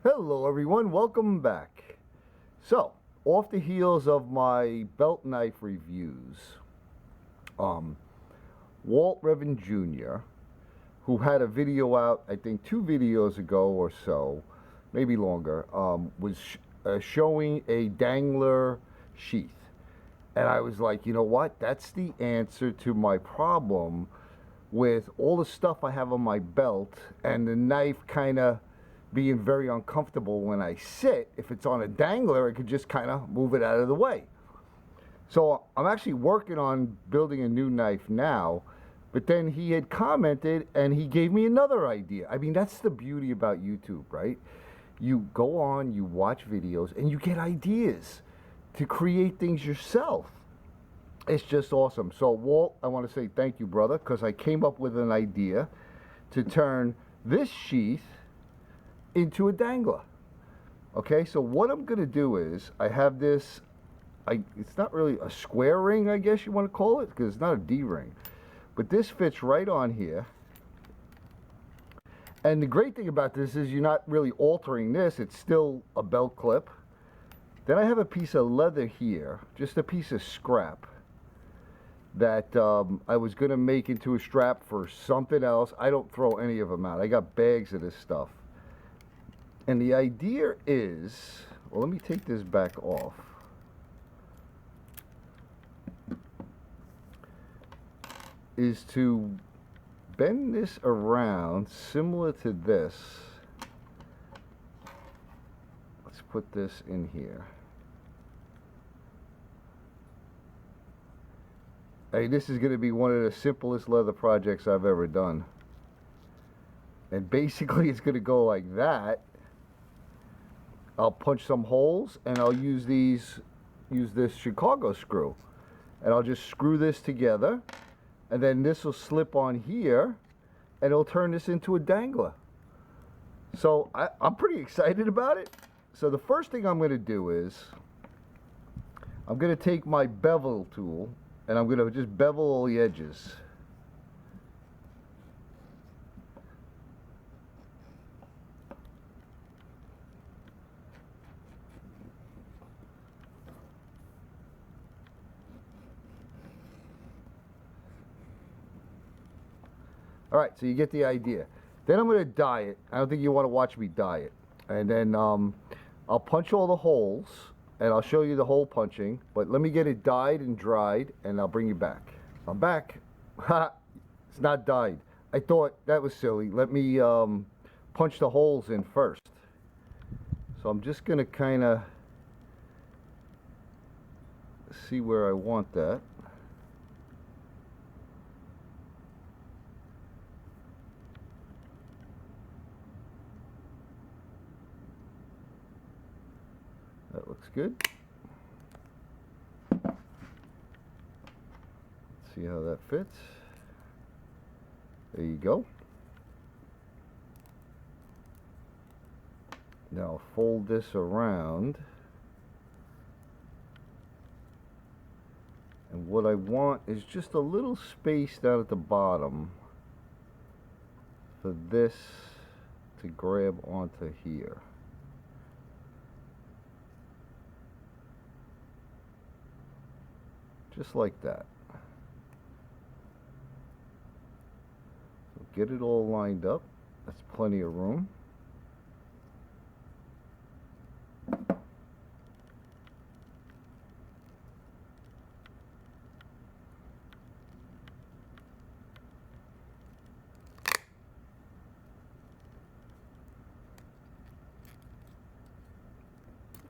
Hello everyone, welcome back. So, off the heels of my belt knife reviews, Walt Revan Jr., who had a video out, I think 2 videos ago or so, maybe longer, was showing a dangler sheath. And I was like, you know what? That's the answer to my problem with all the stuff I have on my belt and the knife kind of being very uncomfortable when I sit. If it's on a dangler, I could just kind of move it out of the way. So I'm actually working on building a new knife now, but then he had commented and he gave me another idea. I mean, that's the beauty about YouTube, right? You go on, you watch videos, and you get ideas to create things yourself. It's just awesome. So Walt, I want to say thank you, brother, because I came up with an idea to turn this sheath into a dangler. Okay, so what I'm going to do is I have this, it's not really a square ring, I guess you want to call it, because it's not a D-ring. But this fits right on here. And the great thing about this is you're not really altering this. It's still a belt clip. Then I have a piece of leather here, just a piece of scrap that I was going to make into a strap for something else. I don't throw any of them out. I got bags of this stuff. And the idea is, well, let me take this back off. Is to bend this around similar to this. Let's put this in here. Hey, this is going to be one of the simplest leather projects I've ever done. And basically it's going to go like that. I'll punch some holes and I'll use this Chicago screw. And I'll just screw this together. And then this will slip on here and it'll turn this into a dangler. So I'm pretty excited about it. So the first thing I'm going to do is I'm going to take my bevel tool and I'm going to just bevel all the edges. All right, so you get the idea. Then I'm going to dye it. I don't think you want to watch me dye it. And then I'll punch all the holes, and I'll show you the hole punching. But let me get it dyed and dried, and I'll bring you back. I'm back. Ha! It's not dyed. I thought that was silly. Let me punch the holes in first. So I'm just going to kind of see where I want that. That looks good. Let's see how that fits. There you go. Now I'll fold this around. And what I want is just a little space down at the bottom for this to grab onto here. Just like that. So get it all lined up. That's plenty of room.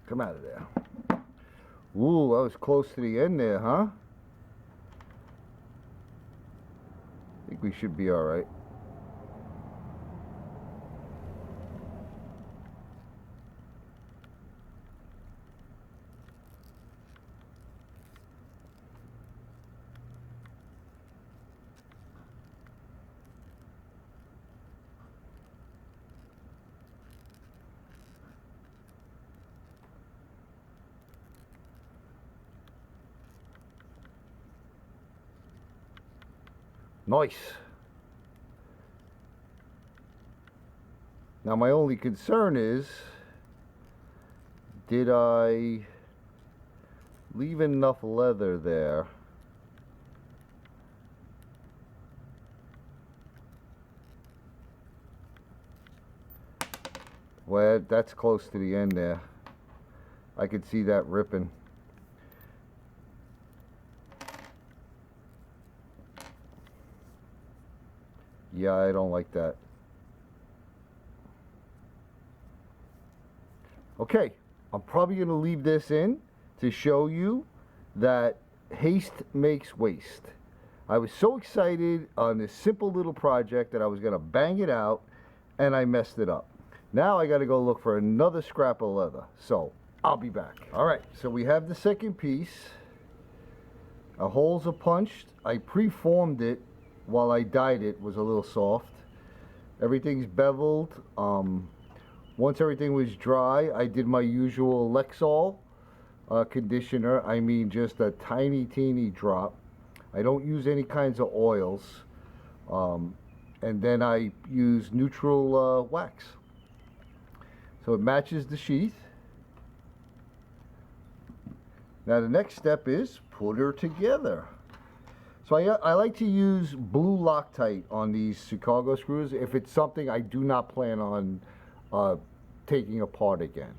Come out of there. Ooh, I was close to the end there, huh? I think we should be all right. Nice. Now my only concern is, did I leave enough leather there? Well, that's close to the end there. I could see that ripping. Yeah, I don't like that. Okay, I'm probably going to leave this in to show you that haste makes waste. I was so excited on this simple little project that I was going to bang it out, and I messed it up. Now I got to go look for another scrap of leather. So I'll be back. All right, so we have the second piece. Our holes are punched. I preformed it while I dyed it. Was a little soft. Everything's beveled. Once everything was dry, I did my usual Lexol conditioner. I mean, just a tiny, teeny drop. I don't use any kinds of oils. And then I use neutral wax. So it matches the sheath. Now the next step is put her together. So I like to use blue Loctite on these Chicago screws if it's something I do not plan on taking apart again.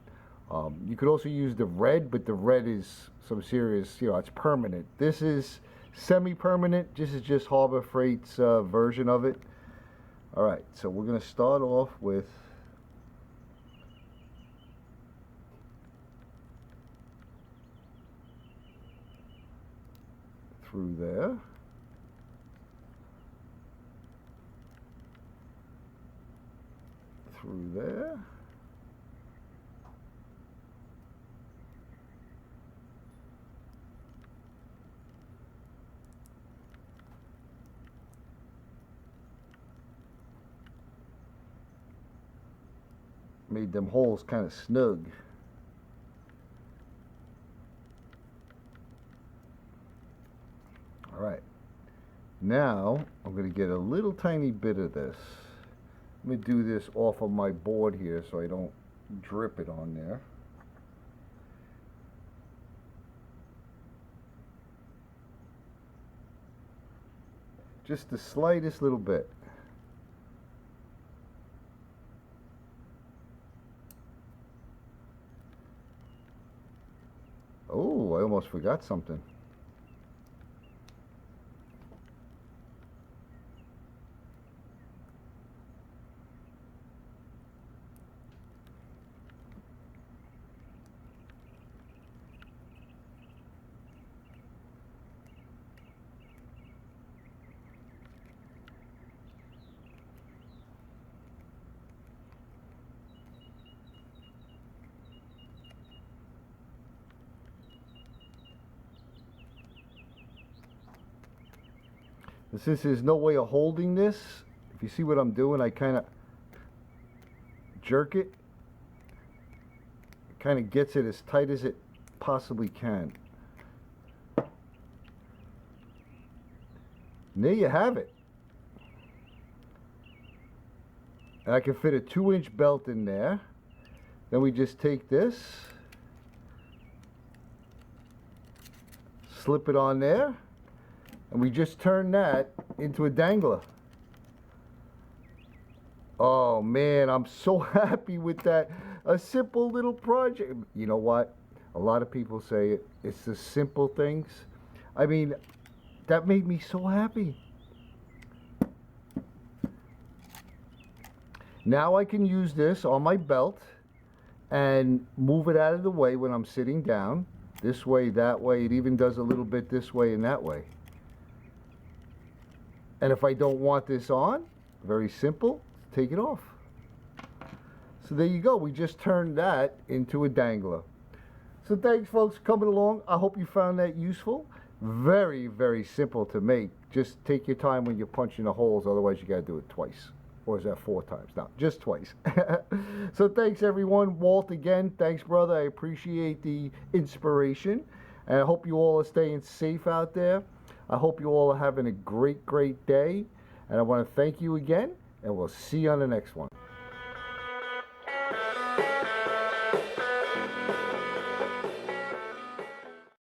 You could also use the red, but the red is some serious, it's permanent. This is semi-permanent. This is just Harbor Freight's version of it. All right, so we're going to start off with through there. Through there. Made them holes kind of snug. All right, now I'm going to get a little tiny bit of this. Let me do this off of my board here so I don't drip it on there. Just the slightest little bit. Oh, I almost forgot something. Since there's no way of holding this, if you see what I'm doing, I kind of jerk it. It kind of gets it as tight as it possibly can. And there you have it. And I can fit a 2-inch belt in there. Then we just take this, slip it on there, and we just turn that into a dangler. Oh man, I'm so happy with that. A simple little project. You know what? A lot of people say it's the simple things. I mean, that made me so happy. Now I can use this on my belt and move it out of the way when I'm sitting down. This way, that way. It even does a little bit this way and that way. And if I don't want this on, very simple, take it off. So there you go. We just turned that into a dangler. So thanks, folks, for coming along. I hope you found that useful. Very, very simple to make. Just take your time when you're punching the holes. Otherwise, you got to do it twice. Or is that 4 times? No, just twice. So thanks, everyone. Walt, again, thanks, brother. I appreciate the inspiration. And I hope you all are staying safe out there. I hope you all are having a great, great day. And I want to thank you again. And we'll see you on the next one.